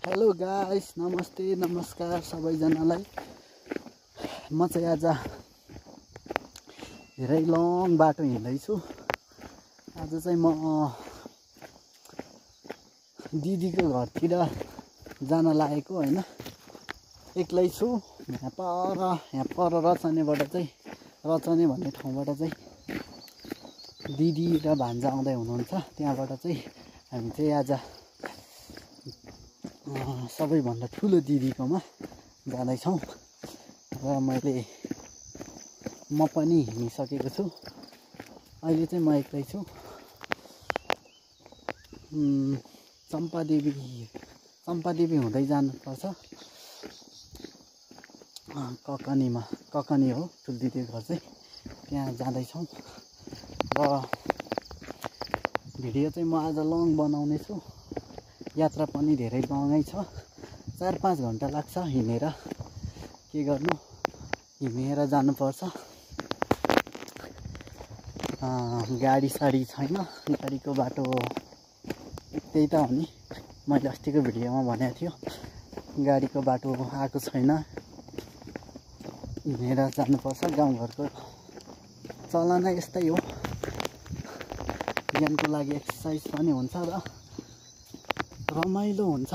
Hello guys, नमस्ते नमस्कार सबैजनालाई। म चाहिँ आज धेरै लङ बाटो हिँड्दैछु। आज चाहिँ म दिदीको घरतिर जान लागेको हैन। एक्लै छु। यहाँ पर रचनेबाट चाहिँ रचने भन्ने ठाउँबाट चाहिँ दिदी र भान्जा आउँदै हुनुहुन्छ। त्यहाँबाट चाहिँ हामी चाहिँ आज सबैभन्दा ठुलो दिदीकोमा जाँदैछौँ र म पनि हिँडिसकेको छु। अहिले चाहिँ म एक्लै छु। चम्पादेवी हुँदै जानुपर्छ। ककनी हो ठुलो दिदीको घर चाहिँ। त्यहाँ जाँदैछौँ र भिडियो चाहिँ म आज लङ बनाउने छु। यात्रा पनि धेरै लङै छ। 4-5 घन्टा लाग्छ हिँडेर। के गर्नु, हिँडेर जानुपर्छ। गाडी साडी छैन। गाडीको बाटो त्यही त हो नि, मैले अस्तिको भिडियोमा भनेको थियो। गाडीको बाटो आएको छैन। हिँडेर जानुपर्छ। गाउँघरको चलनै यस्तै हो। ज्ञानको लागि एक्सर्साइज पनि हुन्छ र रमाइलो हुन्छ।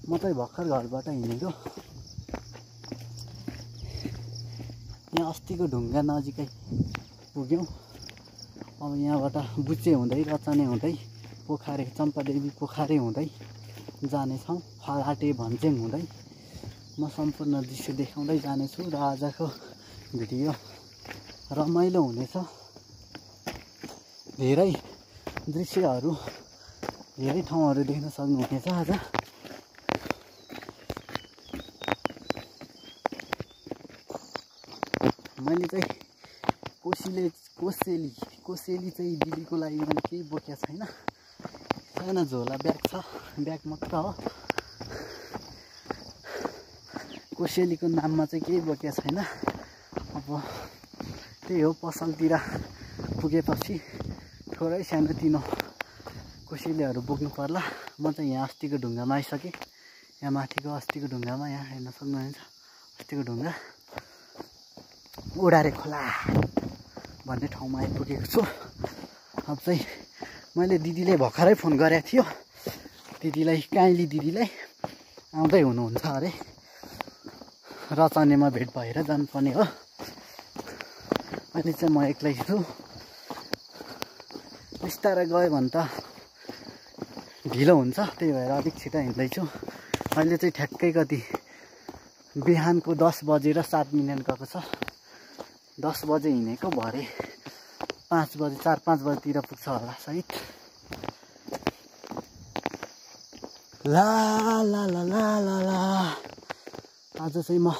म चाहिँ भर्खर घरबाट हिँडेको। यहाँ अस्तिको ढुङ्गा नजिकै पुग्यौँ। अब यहाँबाट बुचे हुँदै रचने हुँदै पोखरे चम्पादेवी पोखरे हुँदै जानेछौँ। फलाटे भन्ज्याङ हुँदै म सम्पूर्ण दृश्य देखाउँदै जानेछु र आजको भिडियो रमाइलो हुनेछ। धेरै दृश्यहरू धेरै ठाउँहरू देख्न सक्नुहुनेछ आज। मैले चाहिँ कोसेली चाहिँ दिदीको लागि मैले केही बोकेको छैन। सानो झोला ब्याग छ, ब्याग मात्र हो। कोसेलीको नाममा चाहिँ केही बोकेको छैन। अब त्यही हो, पसलतिर पुगेपछि थोरै सानोतिनो कोसेलीहरू बोक्नु पर्ला। म चाहिँ यहाँ अस्तिको ढुङ्गामा आइसकेँ। यहाँ माथिको अस्तिको ढुङ्गामा, यहाँ हेर्न सक्नुहुन्छ अस्तिको ढुङ्गा ओडारे खोला भन्ने ठाउँमा आइपुगेको छु। अब चाहिँ मैले दिदीले भर्खरै फोन गरेको थियो। काइली दिदीलाई आउँदै हुनुहुन्छ अरे। रचनेमा भेट भएर जानुपर्ने हो। अहिले चाहिँ म एक्लै छु। बिस्तारै गयो भने त ढिलो हुन्छ। त्यही भएर अलिक छिटो हिँड्दैछु। अहिले चाहिँ ठ्याक्कै कति बिहानको 10 बजेर 7 मिनट गएको छ। 10 बजे हिँडेको, भरे 5 बजे 4-5 बजेतिर पुग्छ होला सायद। ला ला ला ला ला ला। आज चाहिँ म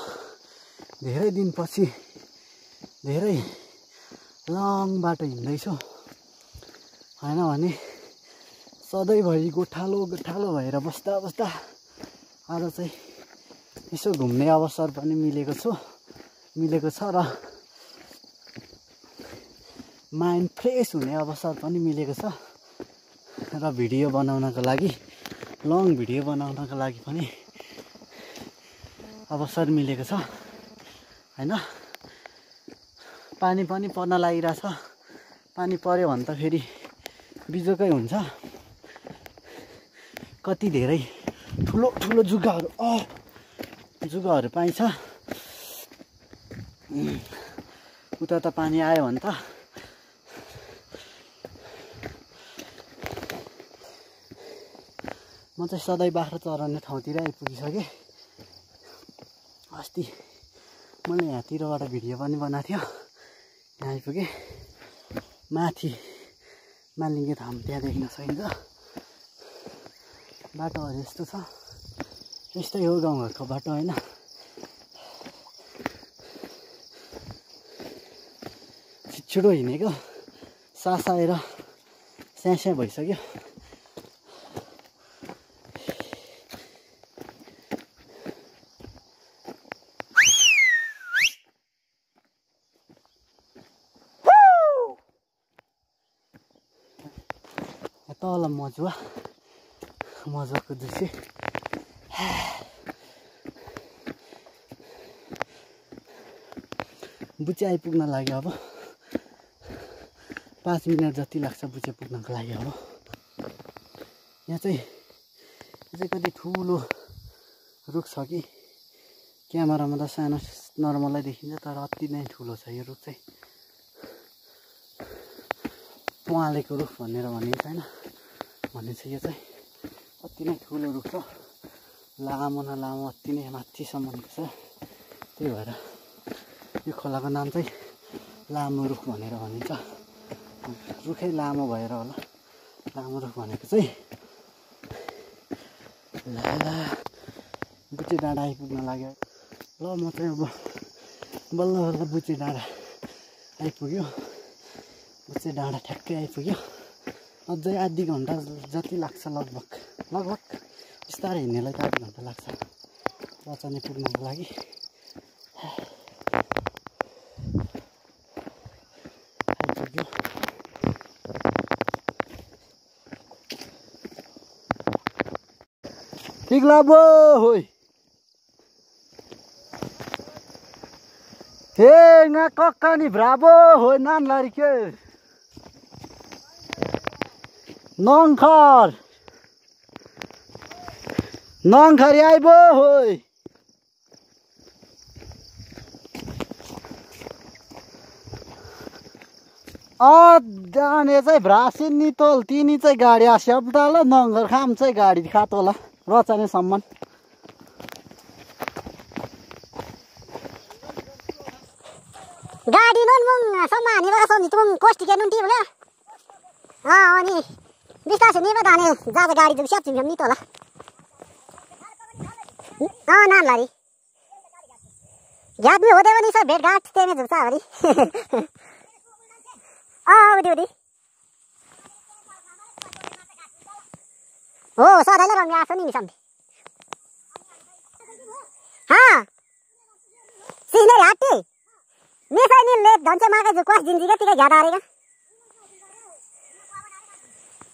धेरै दिनपछि धेरै लङ बाटो हिँड्दैछु। होइन भने सधैँभरि गोठालो भएर बस्दा आज चाहिँ यसो घुम्ने अवसर पनि मिलेको छ र माइन्ड फ्रेस हुने अवसर पनि मिलेको छ र भिडियो बनाउनको लागि, लङ भिडियो बनाउनको लागि पनि अवसर मिलेको छ हैन। पानी पनि पर्न लागिरहेछ। पानी पर्यो भने त फेरि बिजोकै हुन्छ। कति धेरै ठुलो जुगाहरू पाइन्छ। उता त पानी आयो भने त म चाहिँ सधैँ बाख्रा चराउने ठाउँतिर आइपुगिसकेँ। अस्ति मैले यहाँतिरबाट भिडियो पनि बनाएको थियो। यहाँ आइपुगेँ। माथि मालिङ्गे धाम त्यहाँ देख्न सकिन्छ। बाटोहरू यस्तो छ। यस्तै हो गाउँघरको बाटो होइन। छिटो हिँडेको, सास आएर स्यास्या भइसक्यो। तल मजुवा मजाको दृश्य। बुचे आइपुग्न लाग्यो। अब 5 मिनट जति लाग्छ बुचे पुग्नको लागि। अब यहाँ चाहिँ कति ठुलो रुख छ कि क्यामेरामा त सानो नर्मलै देखिन्छ, तर अति नै ठुलो छ यो रुख चाहिँ। पँवालेको रुख भनेर भनिन्छ होइन, भनिन्छ। यो चाहिँ अति नै ठुलो रुख छ, लामो न लामो अति नै माथिसम्मको छ। त्यही भएर यो खोलाको नाम चाहिँ लामो रुख भनेर भनिन्छ। रुखै लामो भएर होला लामो रुख भनेको चाहिँ। ला बुचे डाँडा आइपुग्न लाग्यो। ल म चाहिँ अब बल्ल बल्ल बुचे डाँडा आइपुग्यो। बुचे डाँडा ठ्याक्कै आइपुग्यो। अझै आधी घन्टा जति लाग्छ लगभग बिस्तारै हिँड्नेलाई त आधी घन्टा लाग्छ रचने पुग्नको लागि। आइपुग्यो। ठिक लाग्यो होइ। हे nga कक्कानी bravo होइ नान लारी के नङखर आइबो होइ। जाने चाहिँ भ्रासिन नितोल तिनी चाहिँ गाडी आस्याप्दा ल नङखर खाम चाहिँ गाडी खातो होला रचाने सम्मान। गाडी नोन मुङ सम्मान निबा सोनी तुम कोष्टी के नुन्टी बोला अनि बिस्तार से निबा दाने ज्यादा गाडी जब स्याप छिम नि तोला नान लारी याद में होते पनि सब भेट घाट तेमे जुसा हरी उदी हो सधैँले रम्या आछ नि मिसम सिने हाटी मिसाई नि ले धन्चे मागे जो क्वास जिन्जी के तिके ज्यादा आरेगा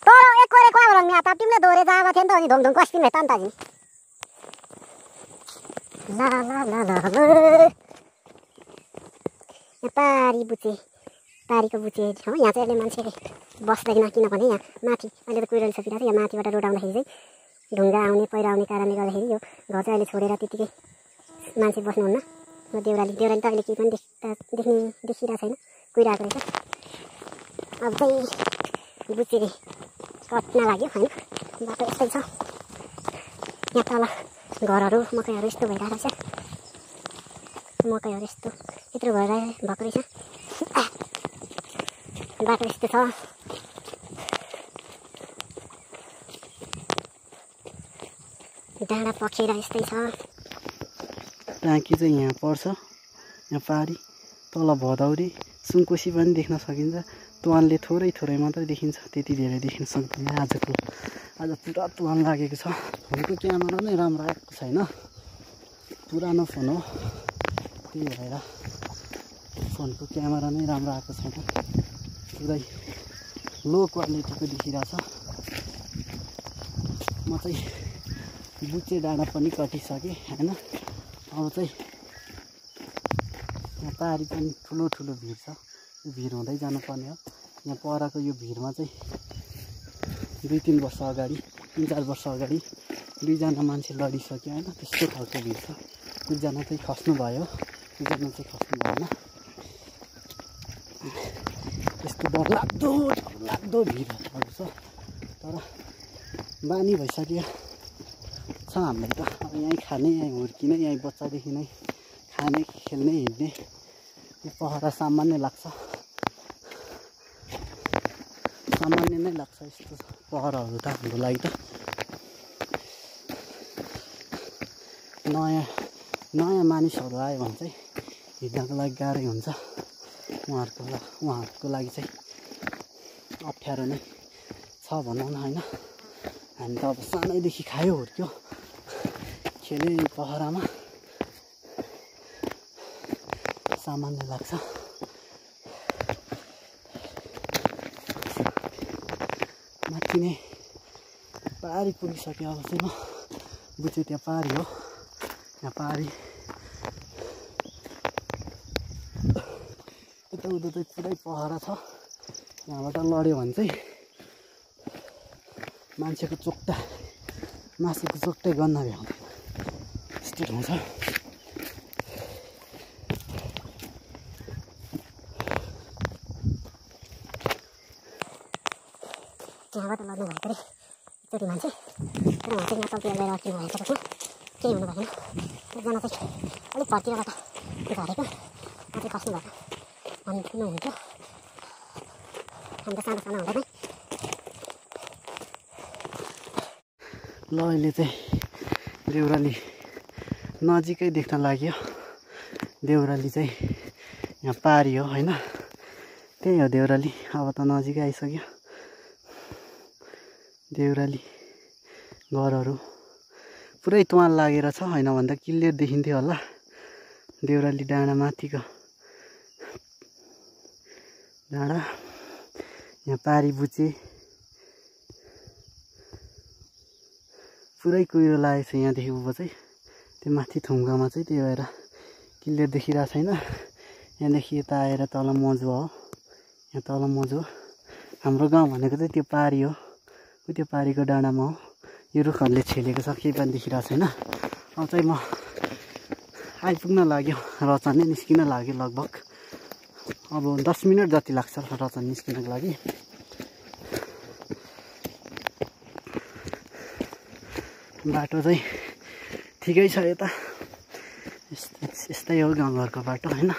तर एक कोरे क्वा रम्या ता टिमले दोरे जावा थिएन त अनि ढोङ क्वास टिम हेतान ताजी ला पारी बुचे पारीको बुचे हो। यहाँ चाहिँ अहिले मान्छेले बस्दैन किनभने यहाँ माथि अहिले त कुइरन सकिरहेको छ। यहाँ माथिबाट रोड आउँदाखेरि चाहिँ ढुङ्गा आउने पहिरो आउने कारणले गर्दाखेरि यो घर चाहिँ अहिले छोडेर त्यतिकै मान्छे बस्नुहुन्न। देउराली त अहिले केही पनि देखिरहेको छैन, कुहिरहेको रहेछ। अब चाहिँ बुचे कट्न लाग्यो होइन, बाटो यस्तै छ। यहाँ तल घरहरू मकैहरू यस्तो भइरहेको रहेछ, मकैहरू यस्तो यत्रो भएको रहेछ। बाटो यस्तो छ। डाँडा पखेर यस्तै छ। टाँकी चाहिँ यहाँ पर्छ, यहाँ पारी तल भदौरी सुनकोसी पनि देख्न सकिन्छ। तुवानले थोरै मात्रै देखिन्छ, त्यति धेरै देखिन सक्दैन। आज पुरा तुवान लागेको छ। फोनको क्यामेरा नै राम्रो आएको छैन, पुरानो फोन हो, त्यही भएर फोनको क्यामेरा नै राम्रो आएको छैन, पुरै लो क्वालिटीको देखिरहेछ। म चाहिँ बुचे डाँडा पनि कटिसकेँ होइन। अब चाहिँ यहाँ पारी पनि ठुलो भिड छ, यो भिड हुँदै जानुपर्ने हो। यहाँ परको यो भिडमा चाहिँ 2-3 वर्ष अगाडि 3-4 वर्ष अगाडि 2जना मान्छे लडिसक्यो होइन, त्यस्तो खालको भिड छ। 2जना चाहिँ खस्नु भयो, 2जना चाहिँ खस्नु भएन। यस्तो डरलाग्दो भिडहरू छ, तर बानी भइसक्यो छ हामीलाई त। अब यहीँ खाने, यहीँ हुर्किने, यहीँ बच्चादेखि नै खाने, खेल्ने, हिँड्ने, यो पहरा सामान्य नै लाग्छ यस्तो पहराहरू त हाम्रो लागि त। नयाँ मानिसहरू आयो भने चाहिँ हिँड्नको लागि गाह्रै हुन्छ, उहाँहरूको लागि चाहिँ अप्ठ्यारो नै छ भनौँ न होइन। हामी त अब सानैदेखि खायो हुर्क्यो, खेल्यो पहरामा, सामान्य लाग्छ। माथि नै पारी पुगिसकेँ। अब चाहिँ म बुझेँ त्यहाँ पारी हो, यहाँ पारी यताउता चाहिँ पुरै पहरा छ। यहाँबाट लड्यो भने चाहिँ मान्छेको चोक्टा मासुको चोक्टै गर्न भ्याउँदैन यस्तो ठाउँ छ। त्यहाँबाट लड्नु भएको अरे एकचोटि मान्छे, तर उहाँ चाहिँ यहाँ चौकीमा गएर अड्किनु भएको त्यसमा केही हुनु भएन। एकजना चाहिँ अलिक फर्किरबाट झरेको अझै खस्नु भएको भन्नुहुन्थ्यो। हामी त सानो सानो हुँदैन। ल अहिले चाहिँ देउराली नजिकै देख्न लाग्यो। देउराली चाहिँ यहाँ पारी हो होइन, त्यही हो देउराली। अब त नजिकै आइसक्यो देउराली। घरहरू पुरै तुवाल लागेर छ, होइन भन्दा क्लियर देखिन्थ्यो होला। देउराली डाँडा माथिको डाँडा, यहाँ पारी बुचे पुरै कुहिरो लागेको छ यहाँदेखि उँभो चाहिँ। त्यो माथि थुङ्गामा चाहिँ त्यही भएर क्लियर देखिरहेको छैन। यहाँदेखि यता आएर तल मजुवा हो, यहाँ तल मजुवा। हाम्रो गाउँ भनेको चाहिँ त्यो पारी हो, त्यो पारीको डाँडामा हो। यो रुखहरूले छेलेको छ, केही पनि देखिरहेको छैन। अब चाहिँ म आइपुग्न लाग्यो, रचने निस्किन लाग्यो। लगभग अब 10 मिनट जति लाग्छ रचन निस्किनको लागि। बाटो चाहिँ ठिकै छ यता, यस्तै हो गाउँघरको बाटो होइन।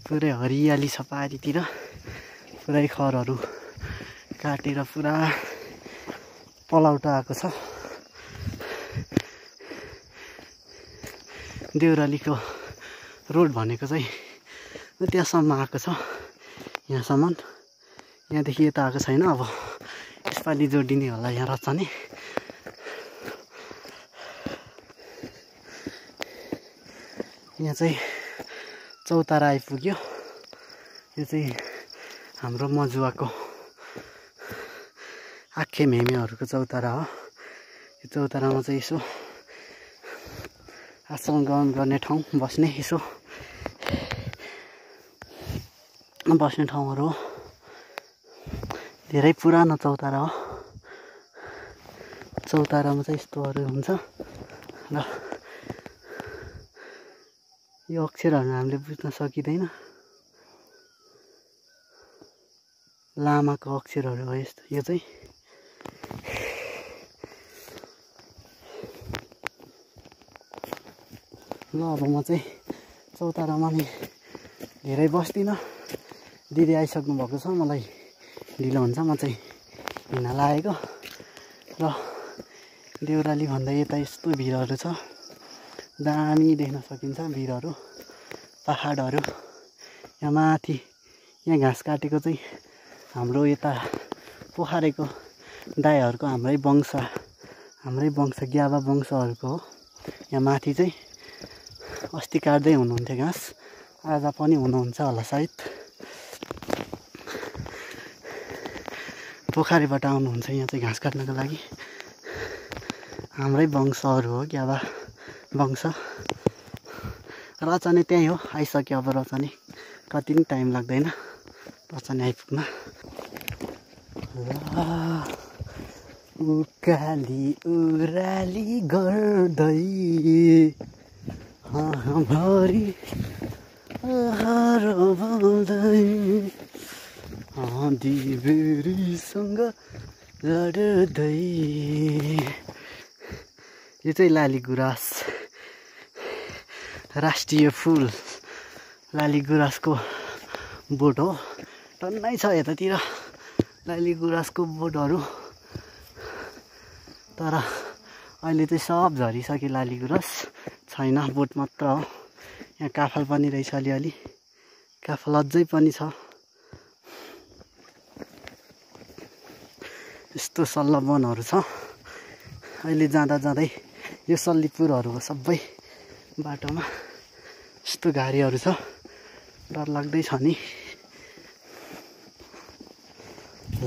पुरै हरियाली छ पारीतिर, पुरै खरहरू काटेर पुरा पलाउटा आएको छ। देउरालीको रोड भनेको चाहिँ त्यहाँसम्म आएको छ, यहाँसम्म। यहाँदेखि यता आएको छैन। अब यसपालि जोडिने होला यहाँ रचने। यहाँ चाहिँ चौतारा आइपुग्यो। यो चाहिँ हाम्रो मजुवाको आखे मेमेहरूको चौतारा हो। यो चौतारामा चाहिँ यसो आसन ग्रहण गर्ने ठाउँ, बस्ने यसो बस्ने ठाउँहरू हो। धेरै पुरानो चौतारा हो। चौतारामा चाहिँ यस्तोहरू हुन्छ र यो अक्षरहरू हामीले बुझ्न सकिँदैन। लामाको अक्षरहरू हो यस्तो। यो चाहिँ ल अब म चाहिँ चौतारामा नि धेरै बस्दिनँ। दिदी आइसक्नु भएको छ, मलाई ढिलो हुन्छ। म चाहिँ हिँड्न लागेको। र देउराली भन्दा यता यस्तो भिरहरू छ, दामी देख्न सकिन्छ भिरहरू, पहाडहरू। यहाँ माथि यहाँ घाँस काटेको चाहिँ हाम्रो यता पोखरेको दाइहरूको हाम्रै वंश ग्याबा वंशहरूको हो। यहाँ माथि चाहिँ अस्ति काट्दै हुनुहुन्थ्यो घाँस, आज पनि हुनुहुन्छ होला सायद। पोखरीबाट आउनुहुन्छ यहाँ चाहिँ घाँस काट्नको लागि। हाम्रै वंशहरू हो ग्याबा वंश। रचने त्यहीँ हो, आइसक्यो अब रचने। कति पनि टाइम लाग्दैन रचने आइपुग्न। उकाली उराली गर्दै भरि बोल्दै दिबेरीसँग लड्दै। यो चाहिँ लाली गुराँस, राष्ट्रिय फुल लाली गुराँसको बोट हो। टन्नै छ यतातिर लाली गुराँसको बोटहरू, तर अहिले चाहिँ सब झरिसक्यो। लाली गुराँस छैन, बोट मात्र हो। यहाँ काफल पनि रहेछ, अलिअलि काफल अझै पनि छ। यस्तो सल्ला वनहरू छ। अहिले जाँदा जाँदै यो सल्लीपुरहरू हो सबै बाटोमा। यस्तो घारीहरू छ, डर लाग्दै छ नि।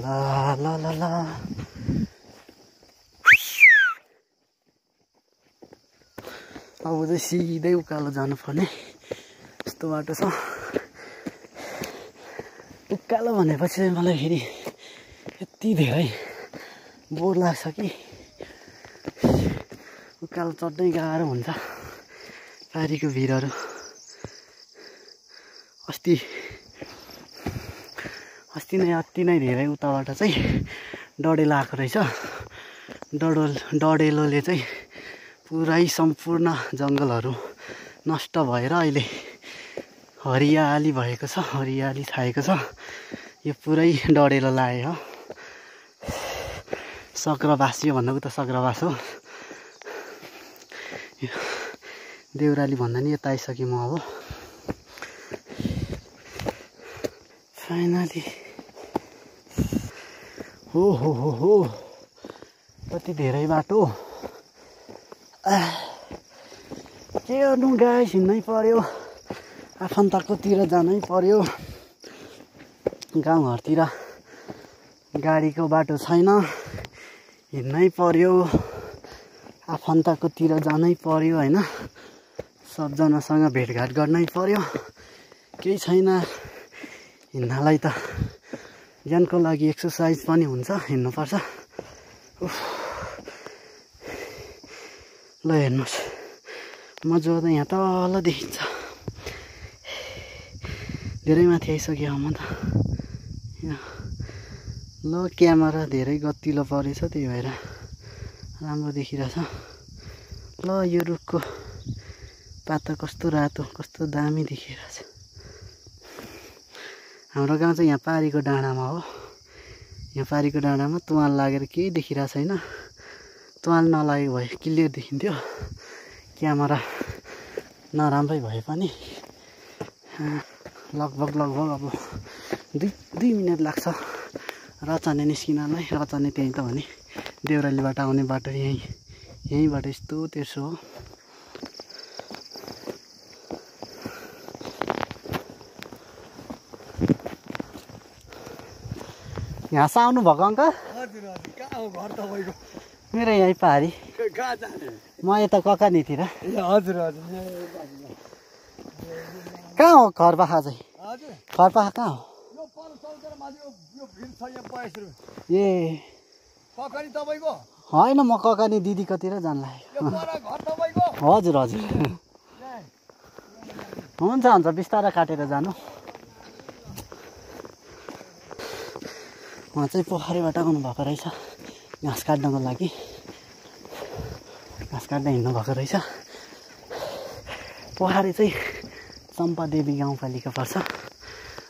ला ला ला ला अब चाहिँ सिधै उकालो जानुपर्ने यस्तो बाटो छ। उकालो भनेपछि चाहिँ मलाई फेरि यति धेरै बोर लाग्छ कि उकालो चढ्नै गाह्रो हुन्छ। पारीको भिरहरू अस्ति नै अति नै धेरै उताबाट चाहिँ डडेलो आएको रहेछ। डडेलोले चाहिँ पुरै सम्पूर्ण जङ्गलहरू नष्ट भएर अहिले हरियाली भएको छ, हरियाली छाएको छ। यो पुरै डडेलो लाग्यो हो। सग्रबास, यो भन्दा उता सग्रबास हो। देउराली भन्दा नि यता आइसकेँ म अब। फाइनली हो कति धेरै बाटो। के गर्नु गाइस, हिँड्नै पर्यो। आफन्तकोतिर जानै पर्यो। गाउँघरतिर गाडीको बाटो छैन, हिँड्नै पर्यो। आफन्तकोतिर जानै पर्यो होइन। सबजनासँग भेटघाट गर्नै पर्यो। केही छैन, हिँड्नलाई त ज्यानको लागि एक्सर्साइज पनि हुन्छ, हिँड्नुपर्छ। ल हेर्नुहोस्, मजा त यहाँ तल देखिन्छ। धेरै माथि आइसक्यो म त। ल क्यामेरा धेरै गतिलो परेछ, त्यही भएर राम्रो देखिरहेछ। ल यो रुखको पाता कस्तो रातो, कस्तो दामी देखिरहेछ। हाम्रो गाउँ चाहिँ यहाँ पारीको डाँडामा हो। यहाँ पारीको डाँडामा तुवाल लागेर केही देखिरहेको छैन। तुवाल नलागेको भए क्लियर देखिन्थ्यो। क्यामेरा नराम्रै भए पनि लगभग अब दुई मिनट लाग्छ रचाने निस्किनलाई। रचाने त्यहीँ त हो नि, देउरालीबाट आउने बाटो यहीँबाट यस्तो तेर्सो हो। यहाँ आउनु भएको अङ्कल? हजुर हजुर। कहाँ हो घर तपाईँको? मेरो यहीँ पारी। कहाँ जाने? म यता ककानीतिर। ए हजुर हजुर। कहाँ हो घरपाखा चाहिँ? हजुर घरपाखा कहाँ हो? यो पर सौदर माथि यो भिड छ यहाँ 22 रुपैयाँ। ए ककनी तपाईँको? होइन, म ककानी दिदीकोतिर जानु लाग्यो। यो पर घर तपाईँको? हजुर हजुर। हुन्छ बिस्तारै काटेर जानु। उहाँ चाहिँ पोखरीबाट आउनु भएको रहेछ घाँस काट्नको लागि। घाँस काट्न हिँड्नु भएको रहेछ। पोखरी चाहिँ चम्पादेवी गाउँपालिका पर्छ।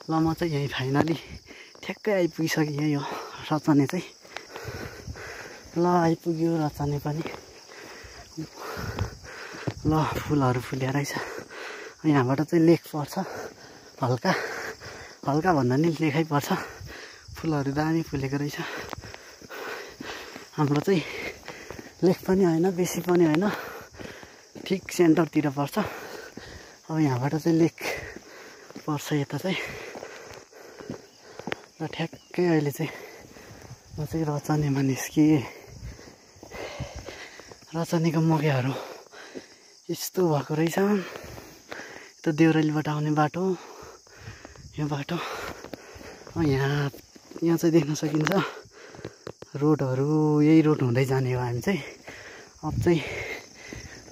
ल म चाहिँ यहीँ फाइनली ठ्याक्कै आइपुगिसकेँ। यही हो रचाने चाहिँ। ल आइपुग्यो रचाने पनि। ल फुलहरू फुल्या रहेछ। यहाँबाट चाहिँ लेक पर्छ। हल्का भन्दा नि लेखै पर्छ। फुलहरू दामी फुलेको रहेछ। हाम्रो चाहिँ लेक पनि होइन, बेसी पनि होइन, ठिक सेन्टरतिर पर्छ। अब यहाँबाट चाहिँ लेक पर्छ यता चाहिँ। र ठ्याक्कै अहिले चाहिँ म चाहिँ रचानेमा निस्किएँ। रचानेको मकैहरू यस्तो भएको रहेछ। यता देउरालीबाट आउने बाटो, यो बाटो। यहाँ चाहिँ देख्न सकिन्छ रोडहरू। यही रोड हुँदै जाने हो हामी चाहिँ। अब चाहिँ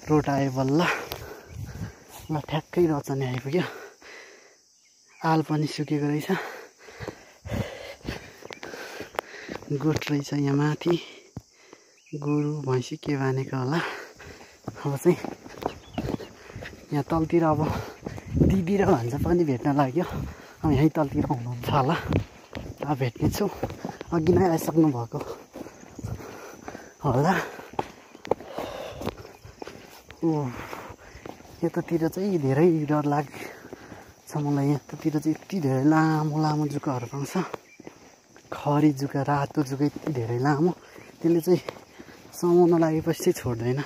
रोड आयो बल्ल। ल ठ्याक्कै रचाने आइपुग्यो। आल पनि सुकेको रहेछ। गोठ रहेछ यहाँ माथि। गोरु भैँसी के भनेको होला। अब चाहिँ यहाँ तलतिर अब दिदी र भान्जा पनि भेट्न लाग्यो। अब यहीँ तलतिर हुनुहुन्छ होला। अब भेट्नेछु। अघि नै आइसक्नु भएको होला। यतातिर चाहिँ धेरै डर लाग्छ मलाई। यतातिर चाहिँ यति धेरै लामो जुकाहरू पाउँछ। खरी जुका, रातो जुका यति धेरै लामो। त्यसले चाहिँ समाउन लागेपछि चाहिँ छोड्दैन।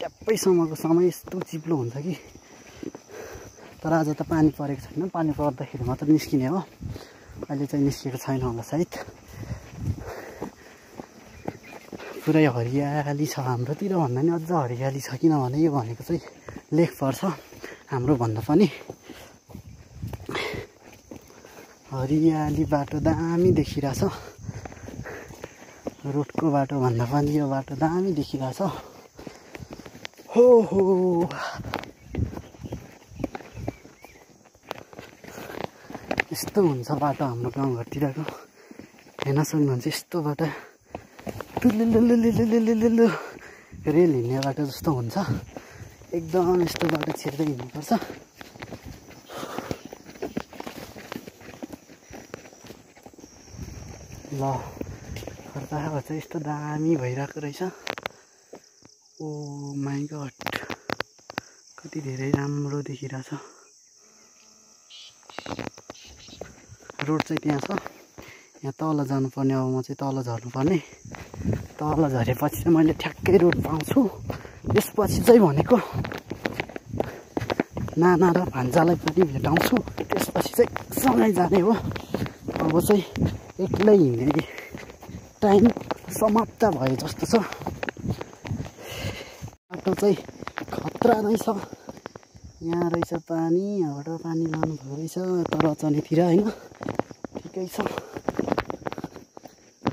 ट्याप्पै समाएको समय यस्तो चिप्लो हुन्छ कि। तर आज त पानी परेको छैन। पानी पर्दाखेरि मात्र निस्किने हो। अहिले चाहिँ निस्किएको छैन होला सायद। पुरै हरियाली छ हाम्रोतिर भन्दा नि अझ हरियाली छ किनभने यो भनेको चाहिँ लेक पर्छ हाम्रो भन्दा पनि हरियाली बाटो दामी देखिरहेछ रोडको बाटो भन्दा पनि यो बाटो दामी देखिरहेछ हो हो यस्तो हुन्छ बाटो हाम्रो गाउँघरतिरको हेर्न सक्नुहुन्छ यस्तो बाटो तुलुलुलुलुलुलुलुलु रेल हिँड्ने बाटो जस्तो हुन्छ एकदम यस्तो बाटो छिर्दै हिँड्नुपर्छ ल खर्चाको चाहिँ यस्तो दामी भइरहेको रहेछ ओ माइ गड कति धेरै राम्रो देखिरहेछ रोड चाहिँ त्यहाँ छ यहाँ तल जानुपर्ने अब म चाहिँ तल झर्नुपर्ने तल झरेपछि चाहिँ मैले ठ्याक्कै रोड पाउँछु त्यसपछि चाहिँ भनेको नाना र भान्जालाई पनि भेटाउँछु त्यसपछि चाहिँ सँगै जाने हो अब चाहिँ एक्लै हिँड्ने टाइम समाप्त भयो जस्तो छ बाटो चाहिँ खतरा रहेछ यहाँ रहेछ पानी यहाँबाट पानी लानुभएको रहेछ तर चनीतिर होइन ठिकै छ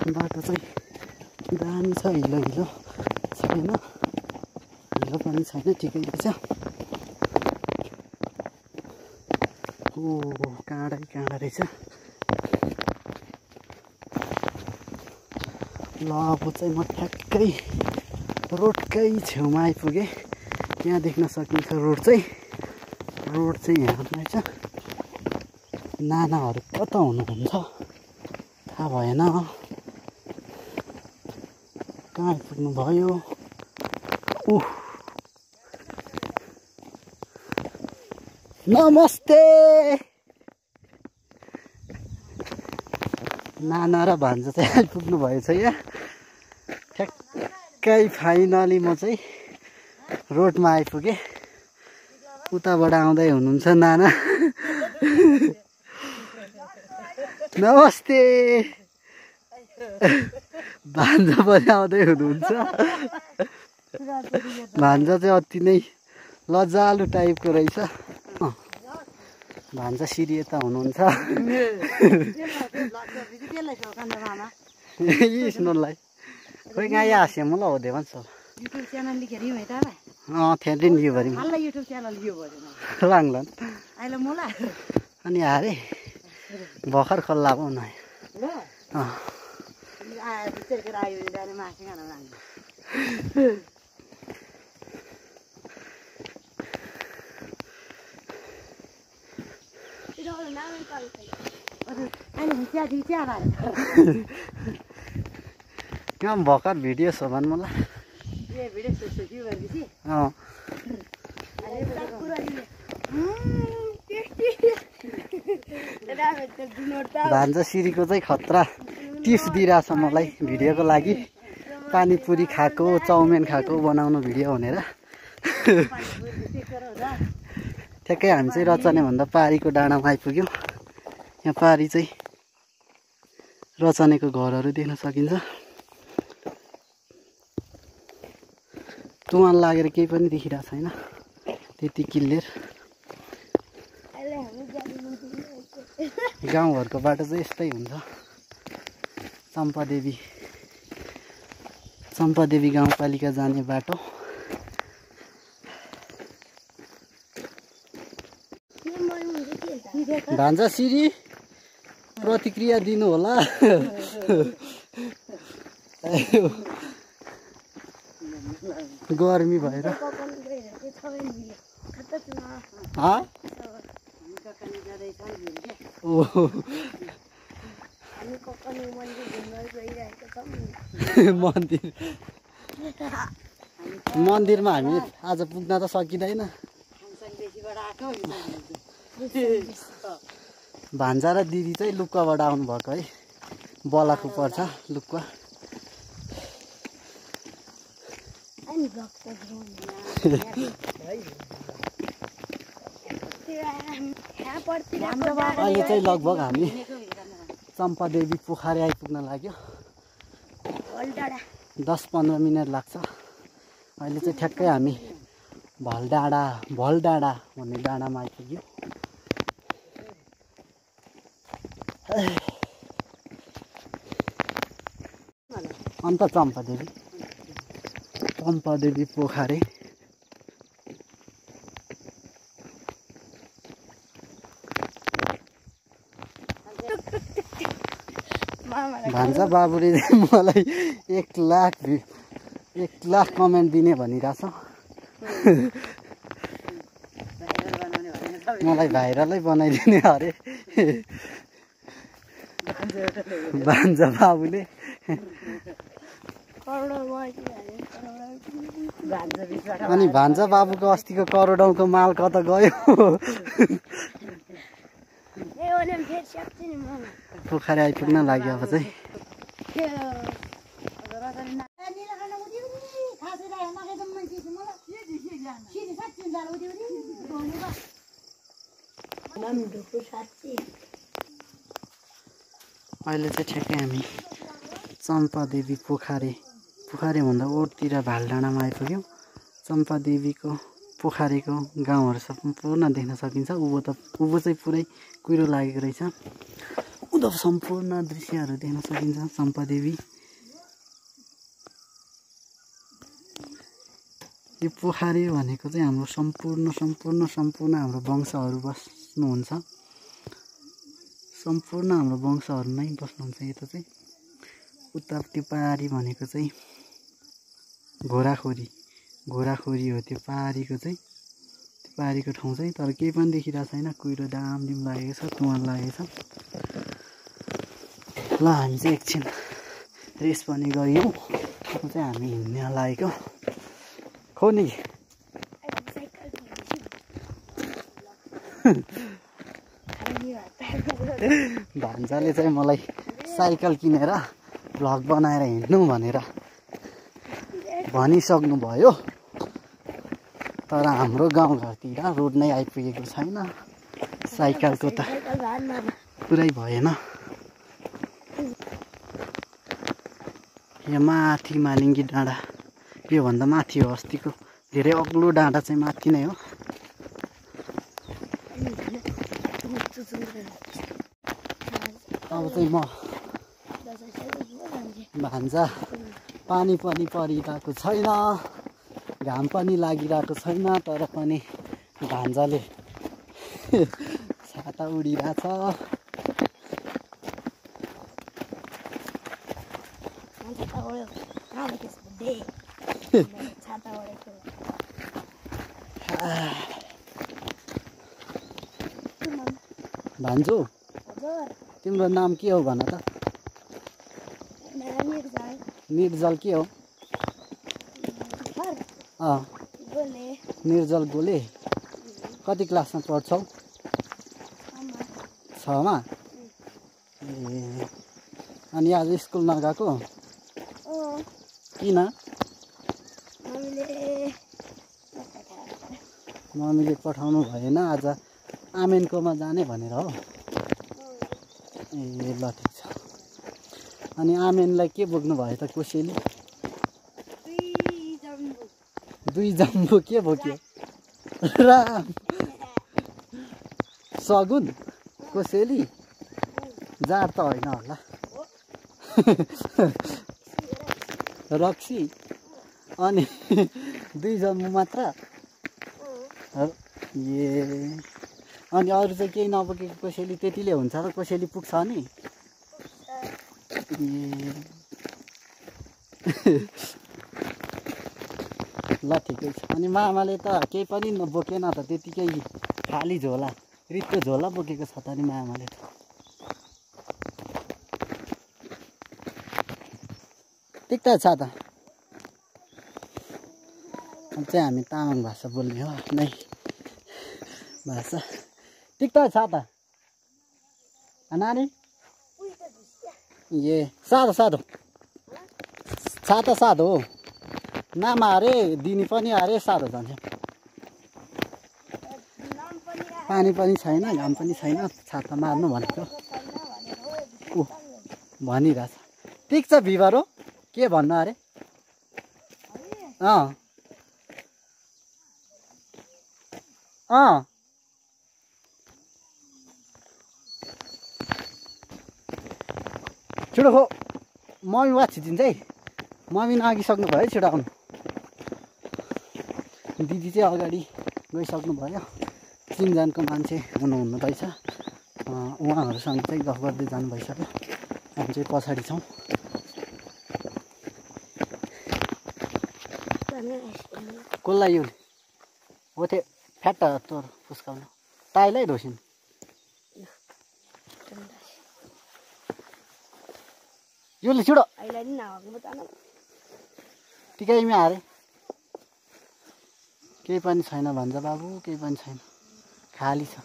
बाटो चाहिँ दामी छ हिलो हिलो छैन हिलो पनि छैन ठिकै रहेछ ओ काँडै काँडा रहेछ ल अब चाहिँ म ठ्याक्कै रोडकै छेउमा आइपुगेँ यहाँ देख्न सकिन्छ रोड चाहिँ यहाँ रहेछ नानाहरू कता हुनुहुन्छ थाहा भएन कहाँ आइपुग्नु भयो नमस्ते नाना र भान्जा चाहिँ आइपुग्नु भएछ यहाँ ठ्याक्कै फाइनली म चाहिँ रोडमा आइपुगेँ उताबाट आउँदै हुनुहुन्छ नाना नमस्ते भान्जा पनि आउँदै हुनुहुन्छ भान्जा चाहिँ अति नै लजालु टाइपको रहेछ भान्जा सिरी यता हुनुहुन्छ स्नोलाई खोइ गाई हाँस्यो मलाई हो दे भन्छ YouTube channel लिखेर यो हेता त्यहाँ दिन यो भरि हल्ला YouTube channel यो भएन लाङ्लन आइला मोला अनि हारे भर्खर खल्ला पो न ल आयो त्यसैखेर आयो भने जाने मासु खान लाग्यो कहाँ भर्खर भिडियो छ भन् मलाई भान्जा सिरीको चाहिँ खतरा टिप्स दिइरहेछ मलाई भिडियोको लागि पानीपुरी खाएको चाउमिन खाएको बनाउनु भिडियो भनेर ठ्याक्कै हामी चाहिँ रचने भन्दा पारीको डाँडामा आइपुग्यौँ यहाँ पारी चाहिँ रचनेको घरहरू देख्न सकिन्छ तुवाल लागेर केही पनि देखिरहेको छैन त्यति क्लियर गाउँघरको बाटो चाहिँ यस्तै हुन्छ चम्पादेवी गाउँपालिका जाने बाटो भान्जा सिरी प्रतिक्रिया दिनु होला गर्मी भएर मन्दिरमा हामी आज पुग्न त सकिँदैन भान्जा र दिदी चाहिँ लुक्वाबाट आउनु भएको है बलाको पर्छ लुक्वा अहिले चाहिँ लगभग हामी चम्पादेवी पोखरी आइपुग्न लाग्यो 10-15 मिनट लाग्छ। अहिले चाहिँ ठ्याक्कै हामी भलडाँडा भन्ने डाँडामा आइपुग्यो। अन्त चम्पादेवी पोखरे भान्जा बाबुले मलाई 1 लाख कमेन्ट दिने भनिरहेछ। मलाई भाइरलै बनाइदिने अरे भान्जा बाबुले। अनि भान्जा बाबुको अस्तिको करोडौँको माल कता गयो? पोखरे आइपुग्न लाग्यो अब चाहिँ। अहिले चाहिँ ठ्याक्कै हामी चम्पादेवी पोखरे भन्दा ओरतिर भालडाँडामा आइपुग्यौँ। चम्पादेवीको पोखरेको गाउँहरू सम्पूर्ण देख्न सकिन्छ। उँभो चाहिँ पुरै कुहिरो लागेको रहेछ। उता सम्पूर्ण दृश्यहरू देख्न सकिन्छ। चम्पादेवी यो पोखरे भनेको चाहिँ हाम्रो सम्पूर्ण हाम्रो वंशहरू बस्नुहुन्छ। सम्पूर्ण हाम्रो वंशहरू नै बस्नुहुन्छ। यता चाहिँ उतापट्टि पहाडी भनेको चाहिँ घोराखोरी हो। त्यो पहाडीको ठाउँ चाहिँ तर केही पनि देखिरहेको छैन। कुहिरो डामडिम लागेको छ, तुवान लागेको छ। ल हामी चाहिँ एकछिन रेस पनि गऱ्यौँ। अब चाहिँ हामी हिँड्न लागेको खो नि। भान्जाले चाहिँ मलाई साइकल किनेर भ्लग बनाएर हिँड्नु भनेर भनिसक्नु भयो। तर हाम्रो गाउँघरतिर रोड नै आइपुगेको छैन। साइकलको त पुरै भएन। यहाँ माथि मालिङ्गी डाँडा, योभन्दा माथि हो। अस्तिको धेरै अग्लो डाँडा चाहिँ माथि नै हो। अब चाहिँ म भान्जा पानी पनि परिरहेको छैन, घाम पनि लागिरहेको छैन, तर पनि भान्जाले छाता उडिरहेछ। भान्जो तिम्रो नाम के हो भन त? निर्जल के हो? निर्जल गोले। कति क्लासमा पढ्छौ? 6 मा। ए अनि आज स्कुल नगएको? किन? मम्मीले पठाउनु भएन आज आमेनकोमा जाने भनेर हो। ए ल ठिक छ। अनि आमेनलाई के बोक्नु भयो त कोसेली? 2 जम्बो के बोक्यो? राम सगुन कोसेली जाड त होइन होला। रक्सी अनि 2 जम्बो मात्र। ए अनि अरू चाहिँ केही नबोकेको कोसेली त्यतिले हुन्छ र? कोसेली पुग्छ नि? ल ठिकै छ। अनि मामाले त केही पनि नबोकेन त, त्यतिकै खाली झोला, रित्तो झोला बोकेको छ त नि मामाले त। ठिक त छ त। अब चाहिँ हामी तामाङ भाषा बोल्ने हो, आफ्नै भाषा। ठिक त छ त नानी? ए साधो छाता हो। नाम अरे दिने पनि अरे साह्रो जान्छ। पानी पनि छैन, घाम पनि छैन, छाता मार्नु भनेको भनिरहेछ। ठिक छ भिबर हो, के भन्नु अरे? छिटो हो मम्मी वाचिदिन्छ है मम्मी नआगिसक्नु भयो छिटो आउनु दिदी चाहिँ अगाडि गइसक्नु भयो 3 जनाको मान्छे हुनुहुन्न रहेछ उहाँहरूसँग चाहिँ गफ गर्दै जानु भइसक्यो हामी चाहिँ पछाडि छौँ कसलाई यो हो त्यो फ्याट तोर फुस्काउनु ताईलाई ढोसिन यसले छिटो टिकाइमी हारे केही पनि छैन भन्छ बाबु केही पनि छैन खाली छ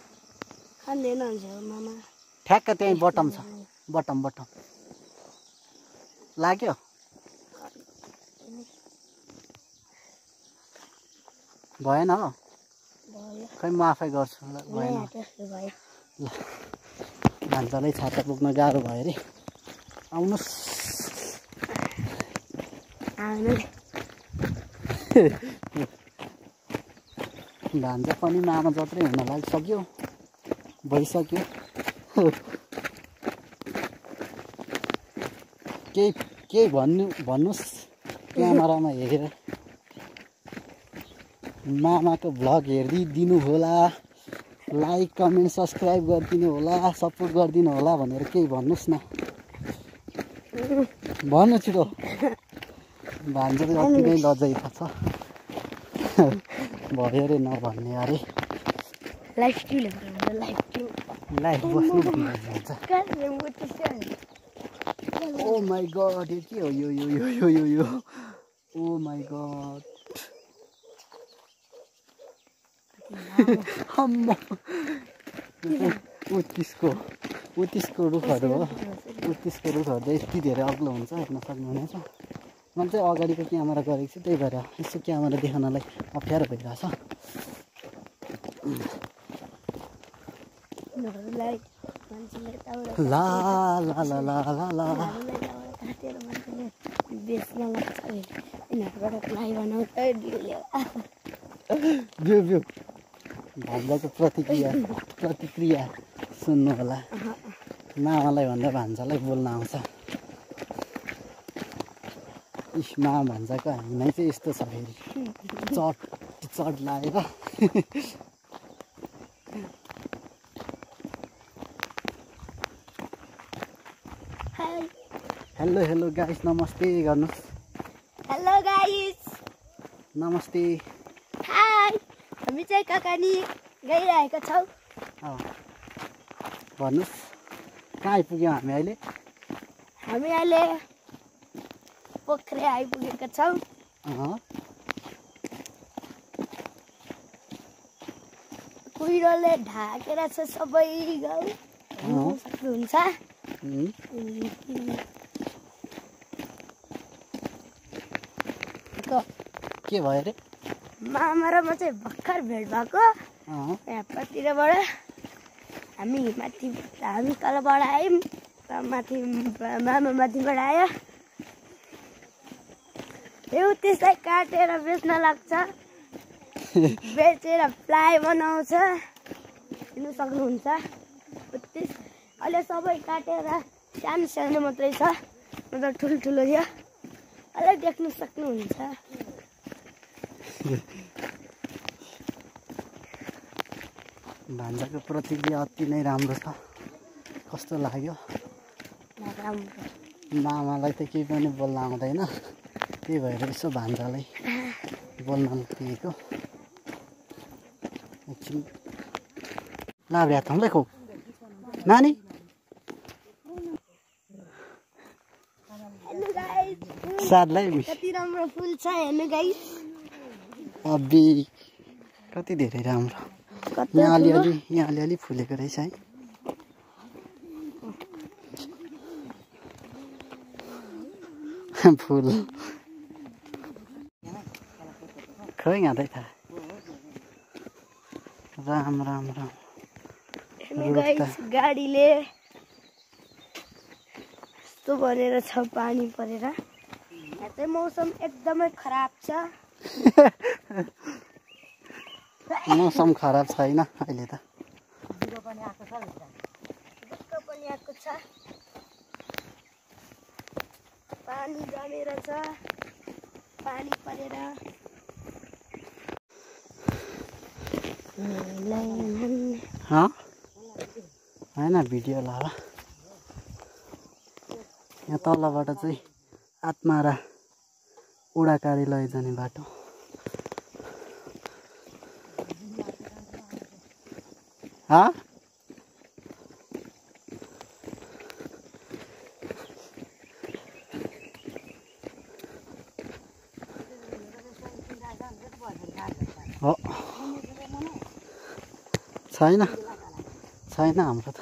ठ्याक्क त्यहीँ बटम छ बटम लाग्यो भएन हो खै म आफै गर्छु भएन ल भान्सालाई छाता बोक्न गाह्रो भयो अरे आउनुहोस् भान्जा पनि मामा जत्रै हुन लागिसक्यो भइसक्यो केही भन्नुहोस् क्यामेरामा हेरेर मामाको भ्लग हेरिदिनु होला लाइक कमेन्ट सब्सक्राइब गरिदिनु होला सपोर्ट गरिदिनु होला भनेर केही भन्नुहोस् न भन्नु छिटो भान्जाले अति नै लजाइएको छ भयो अरे नभन्ने अरे लाइफ बस्नु भन्छ ओ माई गड यो के हो यो ओ माई गड उत्तिसको रुखहरू हो उत्तिसको रुखहरू चाहिँ यति धेरै अग्लो हुन्छ हेर्न सक्नुहुनेछ मैले चाहिँ अगाडिको क्यामेरा गरेको छु त्यही भएर यसो क्यामेरा देखाउनलाई अप्ठ्यारो भइरहेछ ला ला ला ला ला ला बिउ भान्जाको प्रतिक्रिया सुन्नु होला मामालाई भन्दा भान्जालाई बोल्न आउँछ मामा भान्जाको हामीलाई चाहिँ यस्तो छ फेरि चट लागेर हेलो गाइस नमस्ते गर्नुहोस् हेलो गाइस नमस्ते हाई हामी चाहिँ काकानी गइरहेका छौँ भन्नुहोस् कहाँ आइपुग्यौँ हामी अहिले पोखरे आइपुगेका छौँ कुहिरोले ढाकेर छ सबै गाउँ हेर्न सक्नुहुन्छ के भयो अरे मामा र म चाहिँ भर्खर भेट भएको यहाँ पतिरबाट हामी तलबाट आयौँ माथि मामा माथिबाट आयो यो त्यसलाई काटेर बेच्न लाग्छ बेचेर प्लाइ बनाउँछ हेर्नु सक्नुहुन्छ अहिले सबै काटेर सानो मात्रै छ मतलब ठुल्ठुलो थियो अहिले देख्न सक्नुहुन्छ भान्जाको प्रतिक्रिया अति नै राम्रो छ कस्तो लाग्यो मामालाई त केही पनि बोल्न आउँदैन त्यही भएर यसो भान्जालाई बोल्न दिएको एकछिन लाभ्रे हातलाई खौ नानी साथलाई कति राम्रो फुल छ हेर्नु गाइस अबि कति धेरै राम्रो यहाँ अलिअलि फुलेको रहेछ है फुल खै यहाँ थाहा राम गाडीले यस्तो भनेर छ पानी परेर यहाँ चाहिँ मौसम एकदमै खराब छ मौसम खराब छैन अहिले त। जिरो पनि आएको छ भित्र। दुःख पनि आएको छ। पानी जमेर छ। पानी परेर होइन भिडियो लाएर यहाँ तलबाट चाहिँ आत्मारा उडाकारी लैजाने बाटो। हो छैन छैन हाम्रो त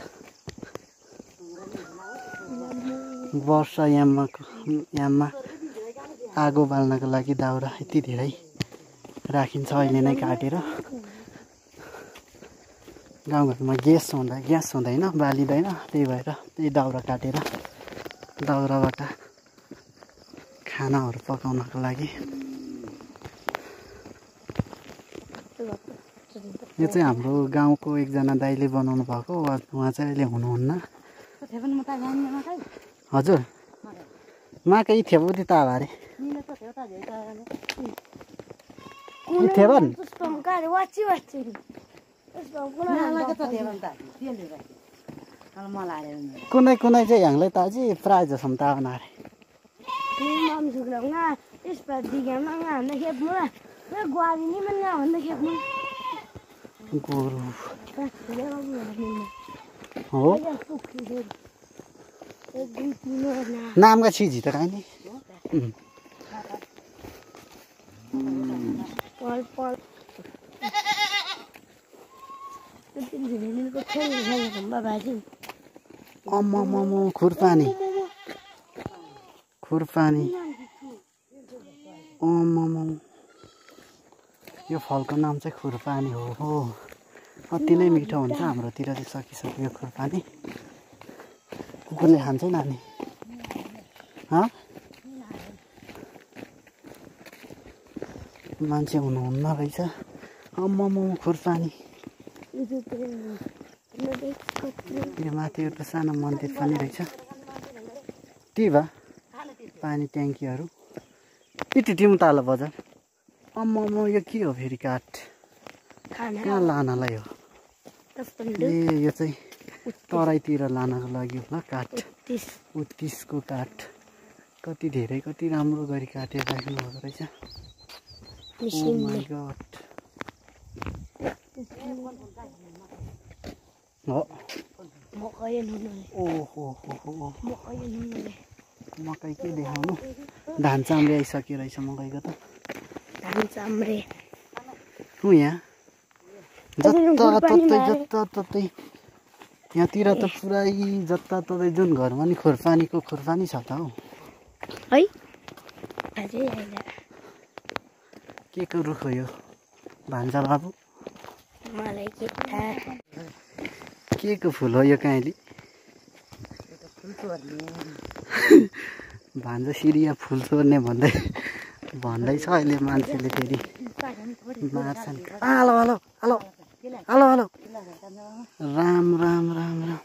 वर्षा याममा आगो बाल्नको लागि दाउरा यति धेरै राखिन्छ अहिले नै काटेर। गाउँघरमा ग्यास हुँदैन बालिँदैन, त्यही भएर त्यही दाउरा काटेर दाउराबाट खानाहरू पकाउनको लागि। यो चाहिँ हाम्रो गाउँको एकजना दाइले बनाउनु भएको, उहाँ चाहिँ अहिले हुनुहुन्न। हजुर माकै थेबुदी त अरे थेबन कुनै कुनै चाहिँ हामीलाई ताजी प्राय जसो त आउन अरे गोरु हो नाम का चीज ही तो कहीं नहीं। अम्म खुरपानी अम्म यो फलको नाम चाहिँ खुरपानी हो। अति नै मिठो हुन्छ। हाम्रोतिर चाहिँ सकिसक्यो खुरपानी। कुकुरले खान्छ नानी मान्छे हुनुहुन्न रहेछ। अम्म खुरपानी। यो माथि एउटा सानो मन्दिर पनि रहेछ। त्यही भए पानी ट्याङ्कीहरू यति टिमुताला बजार। अम्म यो के हो फेरि काठ कहाँ लानलाई हो? ए यो चाहिँ तराईतिर लानको लागि होला काठ। उत्तिसको काठ कति धेरै कति राम्रो गरी काटेर राख्नु भएको रहेछ। Oh my God. मकै के देखाउनु? धान चाम्रे आइसक्यो रहेछ मकैको त। धान चाम्रे यहाँ जताततै यहाँतिर त पुरै जताततै जुन घरमा नि खुरपानी छ त हौ है। के को रुख हो यो भान्जा बाबु? मलाई के थाहा। के को फुल हो यो काइली? भान्जा सिरिया फुल चोर्ने भन्दैछ अहिले मान्छेले फेरि मार्छन्। Hello hello hello hello hello Ram Ram Ram Ram.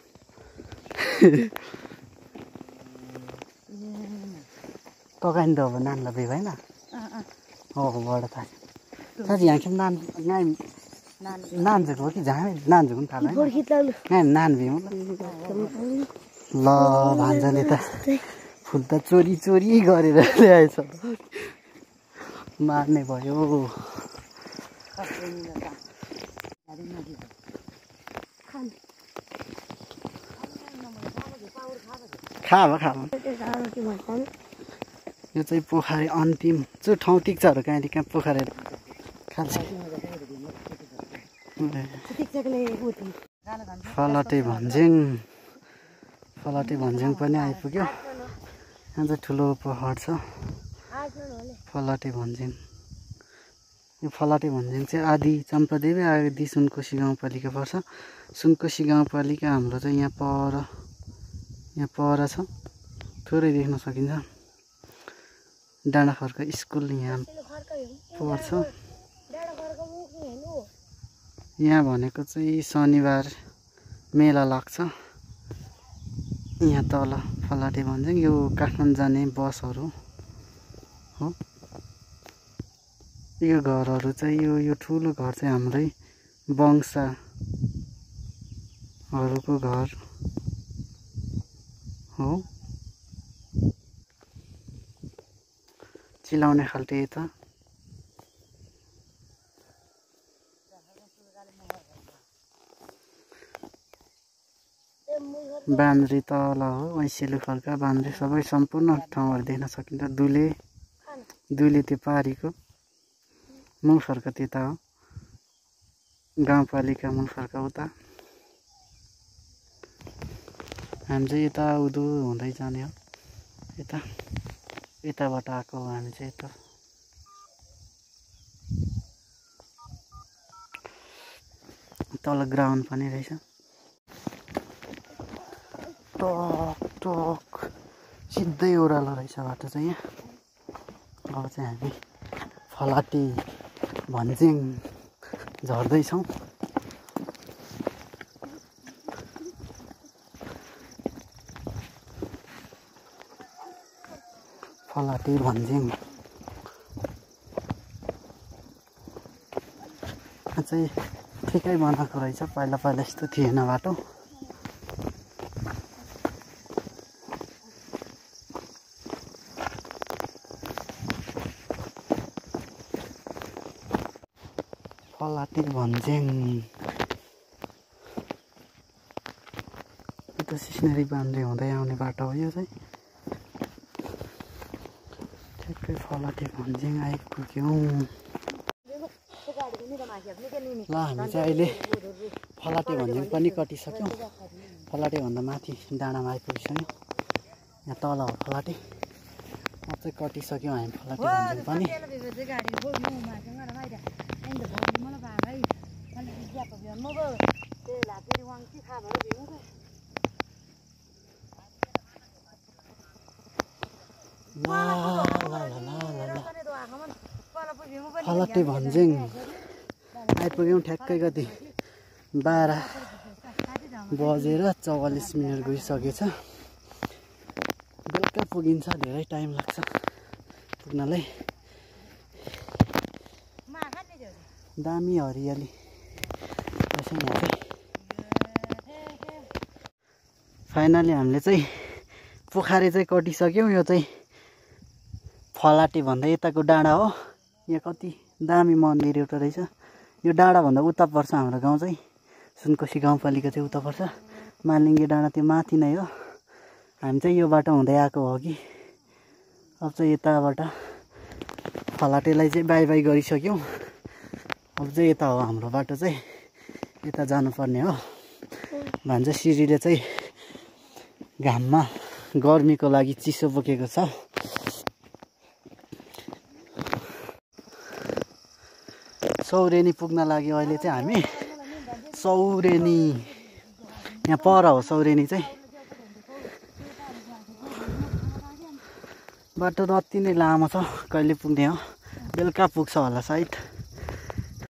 तकाइन त अब नानला बे भएन हो बडा था साथी यहाँ के नान जको कि जहाँ नान जको पनि थाहा छैन। नान भे ल भान्जाले त फुल त चोरी गरेर ल्याएछ मार्ने भयो। खा यो चाहिँ पोखरी अन्तिम जो ठाउँ टिक्छहरू कहाँले कहाँ पोखरी खान्छ। फलाटे भन्ज्याङ पनि आइपुग्यो। यहाँ चाहिँ ठुलो पहाड छ फलाटे भन्ज्याङ। यो फलाटे भन्ज्याङ चाहिँ आदि चम्पादेवी आदि सुनकोशी गाउँपालिका पर्छ। सुनकोशी गाउँपालिका हाम्रो चाहिँ यहाँ पर छ। थोरै देख्न सकिन्छ। डाँडाखर्क स्कुल यहाँ पर्छ। यहाँ भनेको चाहिँ शनिबार मेला लाग्छ। यहाँ तल फलाटे भन्छ यो काठमाडौँ जाने बसहरू हो। यो घरहरू चाहिँ यो ठुलो घर चाहिँ हाम्रै वंशहरूको घर हो। चिलाउने खाल्टे यता बान्द्री तल हो। ऐसेलु खल्का बान्द्री सबै सम्पूर्ण ठाउँहरू देख्न सकिन्छ। दुले त्यो पारीको मूल खर्का त्यता हो। गाउँपालिका मूल खर्का उता। हामी चाहिँ यता उदो हुँदै जाने हो। यताबाट आएको हो हामी चाहिँ यता। तल ग्राउन्ड पनि रहेछ। टक सिधै ओह्रालो रहेछ बाटो चाहिँ यहाँ। अब चाहिँ हामी फलाटे भन्ज्याङ झर्दैछौँ। फलाटे भन्ज्याङ चाहिँ ठिकै बनाएको रहेछ। पहिला यस्तो थिएन बाटो। फलाटे भन्ज्याङ यता सिस्नेरी बान्द्री हुँदै आउने बाटो हो यो चाहिँ। ठ्याक्कै फलाटे भन्ज्याङ आइपुग्यौँ। ल हामी चाहिँ अहिले फलाटे भन्ज्याङ पनि कटिसक्यौँ। फलाटेभन्दा माथि डाँडामा आइपुगिसक्यौँ। यहाँ तल हो फलाटे। अब चाहिँ कटिसक्यौँ हामी फलाटे भन्ज्याङ पनि। फलाटे भन्ज्याङ आइपुग्यौँ। ठ्याक्कै कति 12:44 गइसकेछ। बेलुका पुगिन्छ। धेरै टाइम लाग्छ पुग्नलाई। दामी हरियाली रहेछ यहाँ चाहिँ। फाइनली हामीले चाहिँ पोखरी चाहिँ कटिसक्यौँ। यो चाहिँ फलाटे भन्दा यताको डाँडा हो। यहाँ कति दामी मन्दिर एउटा रहेछ। यो डाँडाभन्दा उता पर्छ हाम्रो गाउँ चाहिँ। सुनकोशी गाउँपालिका चाहिँ उता पर्छ। मालिङ्गे डाँडा त्यो माथि नै हो। हामी चाहिँ यो बाटो हुँदै आएको हो कि। अब चाहिँ यताबाट फलाटेलाई चाहिँ बाई बाई गरिसक्यौँ। अब चाहिँ यता हो हाम्रो बाटो चाहिँ। यता जानुपर्ने हो। भान्जा सिँढीले चाहिँ घाममा गर्मीको लागि चिसो बोकेको छ। सौरेनी पुग्न लाग्यो अहिले चाहिँ हामी। सौरेनी यहाँ पर हो सौरेनी चाहिँ। बाटो अति नै लामो छ। कहिले पुग्ने हो। बेलुका पुग्छ होला सायद।